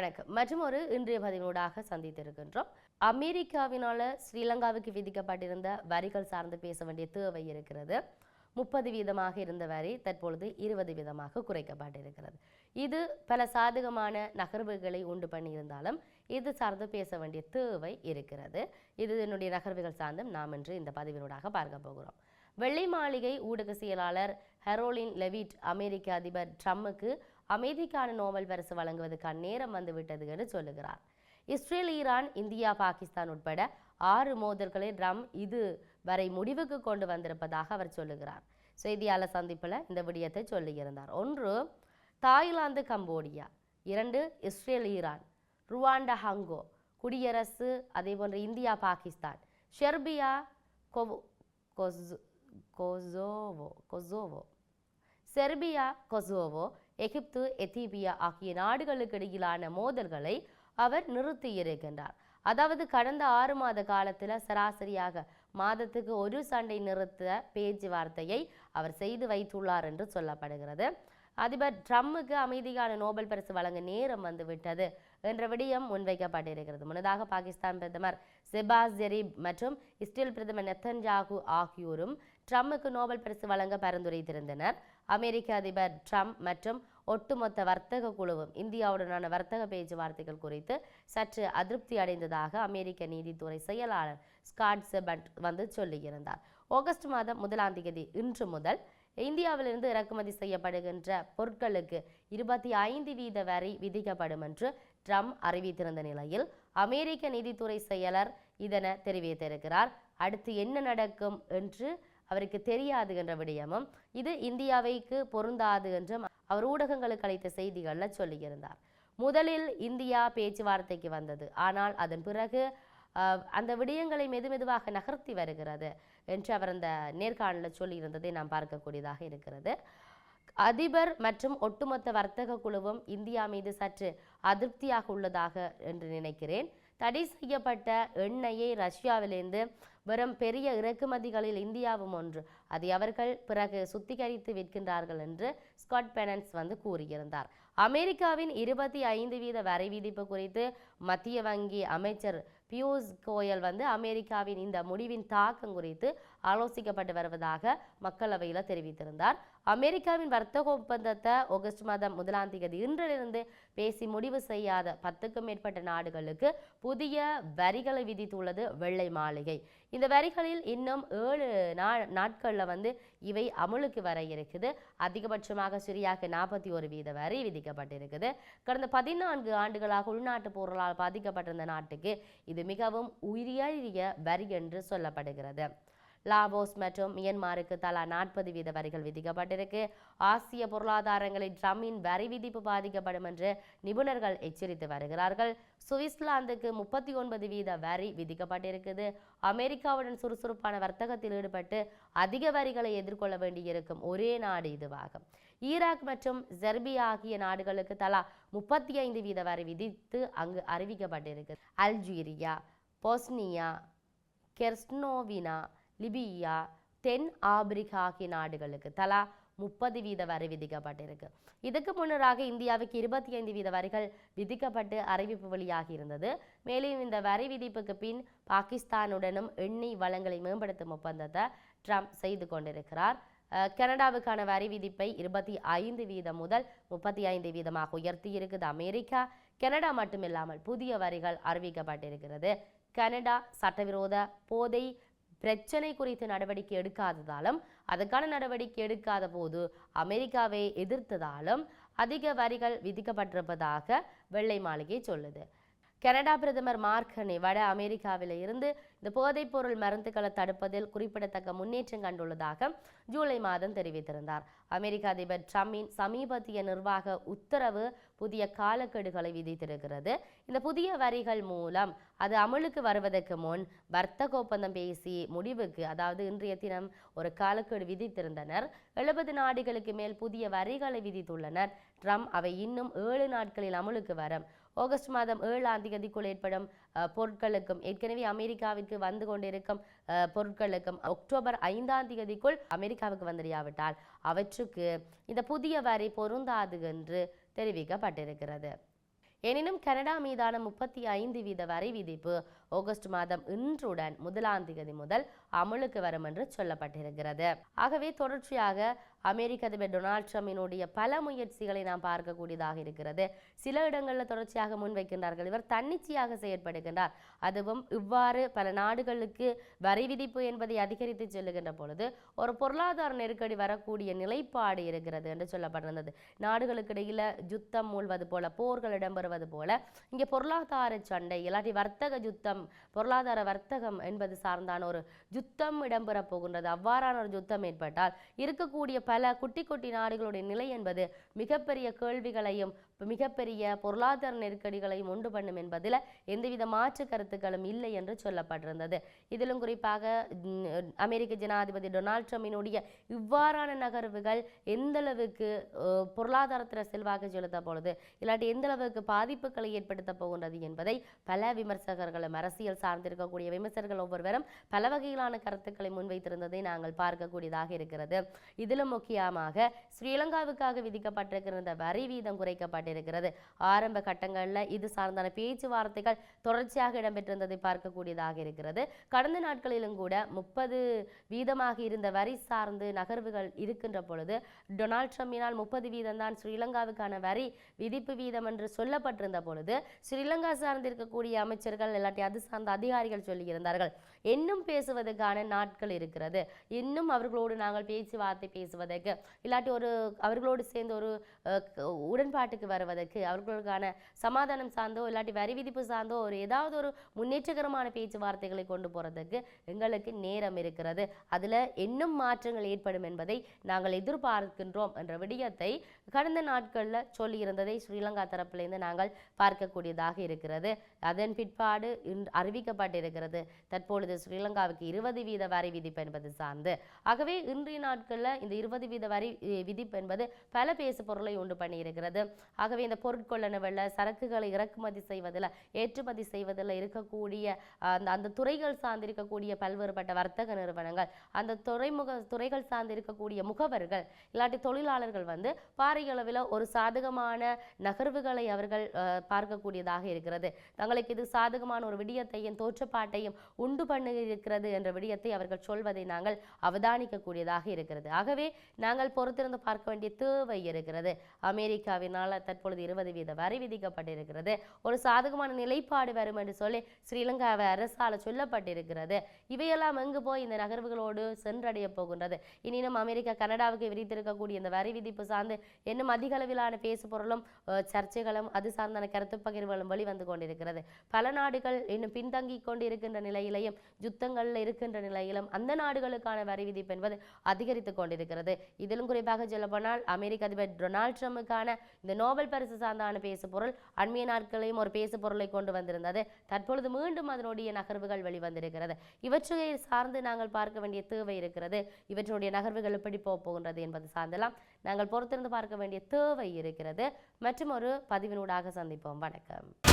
வணக்கம். மற்றும் ஒரு இன்றைய பதினூடாக சந்தித்திருக்கின்றோம். அமெரிக்காவினால ஸ்ரீலங்காவுக்கு விதிக்கப்பட்டிருந்த வரிகள் சார்ந்து பேச வேண்டிய தேவை இருக்கிறது. 30% இருந்த வரி தற்பொழுது 20% குறைக்கப்பட்டிருக்கிறது. இது பல சாதகமான நகர்வுகளை உண்டு பண்ணியிருந்தாலும் இது சார்ந்து பேச வேண்டிய தேவை இருக்கிறது. இது என்னுடைய நகர்வுகள் சார்ந்தும் நாம் இன்று இந்த பதிவினூடாக பார்க்க போகிறோம். வெள்ளை மாளிகை ஊடக செயலாளர் ஹெரோலின் லெவிட் அமெரிக்க அதிபர் ட்ரம்புக்கு அமைதிக்கான நோபல் பரிசு வழங்குவதற்கான நேரம் வந்துவிட்டது என்று சொல்லுகிறார். இஸ்ரேல், ஈரான், இந்தியா, பாகிஸ்தான் உட்பட 6 மோதல்களை ட்ரம்ப் இது வரை முடிவுக்கு கொண்டு வந்திருப்பதாக அவர் சொல்லுகிறார். செய்தியாளர் சந்திப்பில் இந்த விடயத்தை சொல்லியிருந்தார். 1 Thailand, Cambodia. 2 Israel, Iran, Rwanda, Congo, குடியரசு, அதேபோன்று India, Pakistan, Serbia, Kosovo, Serbia, Kosovo, Egypt, Ethiopia ஆகிய நாடுகளுக்கு இடையிலான மோதல்களை அவர் நிறுத்தியிருக்கின்றார். அதாவது கடந்த 6 மாத காலத்தில் சராசரியாக மாதத்துக்கு ஒரு சண்டை நிறுத்த பேச்சுவார்த்தையை அவர் செய்து வைத்துள்ளார் என்று சொல்லப்படுகிறது. அதிபர் ட்ரம்புக்கு அமைதிக்கான நோபல் பரிசு வழங்க நேரம் வந்துவிட்டது என்ற விடயம் முன்வைக்கப்பட்டிருக்கிறது. முன்னதாக பாகிஸ்தான் பிரதமர் ஷெபாஸ் ஷெரீப் மற்றும் இஸ்ரேல் பிரதமர் நெத்தன்யாகு ஆகியோரும் ட்ரம்புக்கு நோபல் பரிசு வழங்க பரிந்துரைத்திருந்தனர். அமெரிக்க அதிபர் ட்ரம்ப் மற்றும் ஒட்டுமொத்த வர்த்தக குழுவும் இந்தியாவுடனான வர்த்தக பேச்சுவார்த்தைகள் குறித்து சற்று அதிருப்தி அடைந்ததாக அமெரிக்க நீதித்துறை செயலாளர் ஸ்காட் செபண்ட் சொல்லியிருந்தார். ஆகஸ்ட் மாதம் 1ஆம் தேதி இன்று முதல் இந்தியாவிலிருந்து இறக்குமதி செய்யப்படுகின்ற பொருட்களுக்கு 25% வரி விதிக்கப்படும் என்று ட்ரம்ப் அறிவித்திருந்த நிலையில் அமெரிக்க நீதித்துறை செயலர் இதனை தெரிவித்திருக்கிறார். அடுத்து என்ன நடக்கும் என்று அவருக்கு தெரியாது என்ற விடயமும் இது இந்தியாவைக்கு பொருந்தாது என்றும் அவர் ஊடகங்களுக்கு அளித்த செய்திகளில் சொல்லியிருந்தார். முதலில் இந்தியா பேச்சுவார்த்தைக்கு வந்தது, ஆனால் அதன் பிறகு அந்த விடயங்களை மெதுமெதுவாக நகர்த்தி வருகிறது என்று அவர் அந்த நேர்காணலில் சொல்லியிருந்ததை நாம் பார்க்கக்கூடியதாக இருக்கிறது. அதிபர் மற்றும் ஒட்டுமொத்த வர்த்தக குழுவும் இந்தியா மீது சற்று அதிருப்தியாக உள்ளதாக என்று நினைக்கிறேன். தடை செய்யப்பட்ட எண்ணெயை ரஷ்யாவிலிருந்து வெறும் பெரிய இறக்குமதிகளில் இந்தியாவும் ஒன்று, அதை அவர்கள் பிறகு சுத்திகரித்து விற்கின்றார்கள் என்று ஸ்காட் பெனன்ஸ் கூறியிருந்தார். அமெரிக்காவின் 25% வரி விதிப்பு குறித்து மத்திய வங்கி அமைச்சர் பியூஷ் கோயல் அமெரிக்காவின் இந்த முடிவின் தாக்கம் குறித்து ஆலோசிக்கப்பட்டு வருவதாக மக்களவையில் தெரிவித்திருந்தார். அமெரிக்காவின் வர்த்தக ஒப்பந்தத்தை ஆகஸ்ட் மாதம் 1ஆம் தேதி இன்றிலிருந்து பேசி முடிவு செய்யாத 10க்கும் மேற்பட்ட நாடுகளுக்கு புதிய வரிகளை விதித்துள்ளது வெள்ளை மாளிகை. இந்த வரிகளில் இன்னும் 7 நாட்களில் இவை அமுலுக்கு வர இருக்குது. அதிகபட்சமாக சிரியாவுக்கு 41% வரி விதிக்கப்பட்டிருக்குது. கடந்த 14 ஆண்டுகளாக உள்நாட்டு போர்களால் பாதிக்கப்பட்டிருந்த நாட்டுக்கு இது மிகவும் உயரிய வரி என்று சொல்லப்படுகிறது. லாவோஸ் மற்றும் மியன்மாருக்கு தலா 40% வரிகள் விதிக்கப்பட்டிருக்கு. ஆசிய பொருளாதாரங்களில் ட்ரம்பின் வரி விதிப்பு பாதிக்கப்படும் என்று நிபுணர்கள் எச்சரித்து வருகிறார்கள். சுவிட்சர்லாந்துக்கு 39% வரி விதிக்கப்பட்டிருக்குது. அமெரிக்காவுடன் சுறுசுறுப்பான வர்த்தகத்தில் ஈடுபட்டு அதிக வரிகளை எதிர்கொள்ள வேண்டியிருக்கும் ஒரே நாடு இதுவாகும். ஈராக் மற்றும் செர்பியா ஆகிய நாடுகளுக்கு தலா 35% வரி விதித்து அங்கு அறிவிக்கப்பட்டிருக்கு. அல்ஜீரியா, பொஸ்னியா, கெர்ஸ்னோவினா, லிபியா, தென் ஆப்பிரிக்கா ஆகிய நாடுகளுக்கு தலா 30% வரி விதிக்கப்பட்டிருக்கு. இதுக்கு முன்னராக இந்தியாவுக்கு 25% வரிகள் விதிக்கப்பட்டு அறிவிப்பு வெளியாகி இருந்தது. மேலும் இந்த வரி விதிப்புக்கு பின் பாகிஸ்தானுடனும் எண்ணெய் வளங்களை மேம்படுத்தும் ஒப்பந்தத்தை ட்ரம்ப் செய்து கொண்டிருக்கிறார். கனடாவுக்கான வரி விதிப்பை 25% முதல் 35% உயர்த்தி இருக்குது அமெரிக்கா. கனடா மட்டுமில்லாமல் புதிய வரிகள் அறிவிக்கப்பட்டிருக்கிறது. கனடா சட்டவிரோத போதை பிரச்சனை குறித்து நடவடிக்கை எடுக்காததாலும் அதற்கான நடவடிக்கை எடுக்காத போது அமெரிக்காவை எதிர்த்ததாலும் அதிக வரிகள் விதிக்கப்பட்டிருப்பதாக வெள்ளை மாளிகை சொல்லுது. கனடா பிரதமர் மார்க் கார்னி வட அமெரிக்காவில் இருந்து இந்த போதைப் பொருள் மருந்துகளை தடுப்பதில் குறிப்பிடத்தக்க முன்னேற்றம் கண்டுள்ளதாக ஜூலை மாதம் தெரிவித்திருந்தார். அமெரிக்க அதிபர் ட்ரம்பின் சமீபத்திய நிர்வாக உத்தரவு புதிய காலக்கெடுகளை விதித்திருக்கிறது. இந்த புதிய வரிகள் மூலம் அது அமலுக்கு வருவதற்கு முன் வர்த்தக ஒப்பந்தம் பேசி முடிவுக்கு, அதாவது இன்றைய தினம் ஒரு காலக்கெடு விதித்திருந்தனர். 70 நாடுகளுக்கு மேல் புதிய வரிகளை விதித்துள்ளனர். ட்ரம்ப் அவை இன்னும் 7 நாட்களில் அமலுக்கு வரும். ஆகஸ்ட் மாதம் 7ஆம் தேதிக்குள் ஏற்படும் பொருட்களுக்கும் ஏற்கனவே அமெரிக்காவிற்கு வந்து கொண்டிருக்கும் பொருட்களுக்கும் அக்டோபர் 5ஆம் தேதிக்குள் அமெரிக்காவுக்கு வந்துவிட்டால் அவற்றுக்கு இந்த புதிய வரி பொருந்தாது என்று தெரிவிக்கப்பட்டிருக்கிறது. எனினும் கனடா மீதான 35% வரி விதிப்பு ஆகஸ்ட் மாதம் இன்றுடன் 1ஆம் தேதி முதல் அமலுக்கு வரும் என்று சொல்லப்பட்டிருக்கிறது. ஆகவே தொடர்ச்சியாக அமெரிக்க அதிபர் டொனால்ட் ட்ரம்பினுடைய பல முயற்சிகளை நாம் பார்க்கக்கூடியதாக இருக்கிறது. சில இடங்களில் தொடர்ச்சியாக முன்வைக்கின்றார்கள், இவர் தன்னிச்சையாக செயற்படுகின்றார். அதுவும் இவ்வாறு பல நாடுகளுக்கு வரி விதிப்பு என்பதை அதிகரித்து செல்லுகின்ற பொழுது ஒரு பொருளாதார நெருக்கடி வரக்கூடிய நிலைப்பாடு இருக்கிறது என்று சொல்லப்பட்டிருந்தது. நாடுகளுக்கு இடையில யுத்தம் மூழ்வது போல, போர்கள் இடம்பெறுவது போல இங்கே பொருளாதார சண்டை இல்லாட்டி வர்த்தக யுத்தம், பொருளாதார வர்த்தகம் என்பது சார்ந்தான ஒரு யுத்தம் இடம்பெற போகின்றது. அவ்வாறான ஒரு யுத்தம் ஏற்பட்டால் இருக்கக்கூடிய பல குட்டி குட்டி நாடுகளுடைய நிலை என்பது மிகப்பெரிய கேள்விகளையும் மிகப்பெரிய பொருளாதார நெருக்கடிகளையும் உண்டு பண்ணும் என்பதில் எந்தவித மாற்று கருத்துக்களும் இல்லை என்று சொல்லப்பட்டிருந்தது. இதிலும் குறிப்பாக அமெரிக்க ஜனாதிபதி டொனால்ட் ட்ரம்பினுடைய இவ்வாறான நகர்வுகள் எந்த அளவுக்கு பொருளாதாரத்தில் செல்வாக்கு செலுத்த பொழுது இல்லாட்டி எந்த அளவுக்கு பாதிப்புகளை ஏற்படுத்த போகின்றது என்பதை பல விமர்சகர்களும் அரசியல் சார்ந்திருக்கக்கூடிய விமர்சகர்கள் ஒவ்வொருவரும் பல வகையிலான கருத்துக்களை முன்வைத்திருந்ததை நாங்கள் பார்க்கக்கூடியதாக இருக்கிறது. இதிலும் முக்கியமாக ஸ்ரீலங்காவுக்காக விதிக்கப்பட்டிருக்கிற வரி வீதம் குறைக்கப்பட்டிருக்கிறது. ஆரம்ப கட்டங்களில் இது சார்ந்தான பேச்சுவார்த்தைகள் தொடர்ச்சியாக இடம்பெற்றிருந்ததை பார்க்கக்கூடியதாக இருக்கிறது. கடந்த நாட்களிலும் கூட 30% இருந்த வரி சார்ந்து நகர்வுகள் இருக்கின்ற பொழுது டொனால்ட் ட்ரம்பினால் 30% தான் ஸ்ரீலங்காவுக்கான வரி விதிப்பு வீதம் என்று சொல்லப்பட்டிருந்த பொழுது ஸ்ரீலங்கா சார்ந்திருக்கக்கூடிய அமைச்சர்கள் இல்லாட்டி அது சார்ந்த அதிகாரிகள் சொல்லியிருந்தார்கள், இன்னும் பேசுவதற்கான நாட்கள் இருக்கிறது, இன்னும் அவர்களோடு நாங்கள் பேச்சுவார்த்தை பேசுவதற்கு இல்லாட்டி அவர்களோடு சேர்ந்து ஒரு உடன்பாட்டுக்கு வருவதற்கு அவர்களுக்கான சமாதானம் சார்ந்தோ இல்லாட்டி வரி விதிப்பு சார்ந்தோ ஒரு ஏதாவது ஒரு முன்னேற்றகரமான பேச்சுவார்த்தைகளை கொண்டு போறதுக்கு எங்களுக்கு நேரம் இருக்கிறது, அதுல இன்னும் மாற்றங்கள் ஏற்படும் என்பதை நாங்கள் எதிர்பார்க்கின்றோம் என்ற விடயத்தை கடந்த நாட்களில் சொல்லியிருந்ததை ஸ்ரீலங்கா தரப்பிலிருந்து நாங்கள் பார்க்கக்கூடியதாக இருக்கிறது. அதன் பிற்பாடு அறிவிக்கப்பட்டிருக்கிறது தற்பொழுது ஸ்ரீலங்காவுக்கு 20% வரி விதிப்பு என்பது சார்ந்து. ஆகவே இன்றைய நாட்களில் இந்த 20% வரி விதிப்பு என்பது பல பேசு பொருளை உண்டு பண்ணியிருக்கிறது. ஆகவே இந்த பொருட்கொள்ளனவில் சரக்குகளை இறக்குமதி செய்வதில் ஏற்றுமதி செய்வதில் இருக்கக்கூடிய அந்த துறைகள் சார்ந்திருக்கக்கூடிய பல்வேறுபட்ட வர்த்தக நிறுவனங்கள், அந்த துறைகள் சார்ந்திருக்கக்கூடிய முகவர்கள் இல்லாட்டி தொழிலாளர்கள் பாரிய அளவில் ஒரு சாதகமான நகர்வுகளை அவர்கள் பார்க்கக்கூடியதாக இருக்கிறது. தங்களுக்கு இது சாதகமான ஒரு விடயத்தையும் தோற்றப்பாட்டையும் உண்டு பண்ணுகிறது என்ற விடயத்தை அவர்கள் சொல்வதை நாங்கள் அவதானிக்கக்கூடியதாக இருக்கிறது. ஆகவே நாங்கள் பொறுத்திருந்து பார்க்க வேண்டிய தேவை இருக்கிறது. அமெரிக்காவினால் தற்பொழுது 20% வரி விதிக்கப்பட்டிருக்கிறது. ஒரு சாதகமான நிலைப்பாடு வரும் என்று சொல்லி ஸ்ரீலங்காவை அரசால் சொல்லப்பட்டிருக்கிறது. இவையெல்லாம் எங்கு போய் இந்த நகர்வுகளோடு சென்றடைய போகின்றது? இனியும் அமெரிக்கா கனடாவுக்கு விதித்திருக்கக்கூடிய இந்த வரி விதிப்பு சார்ந்து இன்னும் அதிக அளவிலான பேசு பொருளும் சர்ச்சைகளும் அது சார்ந்தான கருத்து பகிர்வுகளும் வெளிவந்து கொண்டிருக்கிறது. பல நாடுகள் இன்னும் பின்தங்கி கொண்டு இருக்கின்ற நிலையிலையும் யுத்தங்களில் இருக்கின்ற நிலையிலும் அந்த நாடுகளுக்கான வரி விதிப்பு என்பது அதிகரித்து கொண்டிருக்கிறது. இதிலும் குறிப்பாக சொல்லப்போனால் அமெரிக்க அதிபர் டொனால்ட் ட்ரம்புக்கான இந்த நோபல் பரிசு சார்ந்தான பேசு பொருள் அண்மைய நாட்களையும் ஒரு பேசு பொருளை கொண்டு வந்திருந்தது. தற்பொழுது மீண்டும் அதனுடைய நகர்வுகள் வெளிவந்திருக்கிறது. இவற்றை சார்ந்து நாங்கள் பார்க்க வேண்டிய தேவை இருக்கிறது. இவற்றுடைய நகர்வுகள் எப்படி போகின்றது என்பது சார்ந்தெல்லாம் நாங்கள் பொறுத்திருந்து பார்க்க வேண்டிய தேவை இருக்கிறது. மற்றும் ஒரு பதிவினூடாக சந்திப்போம். வணக்கம்.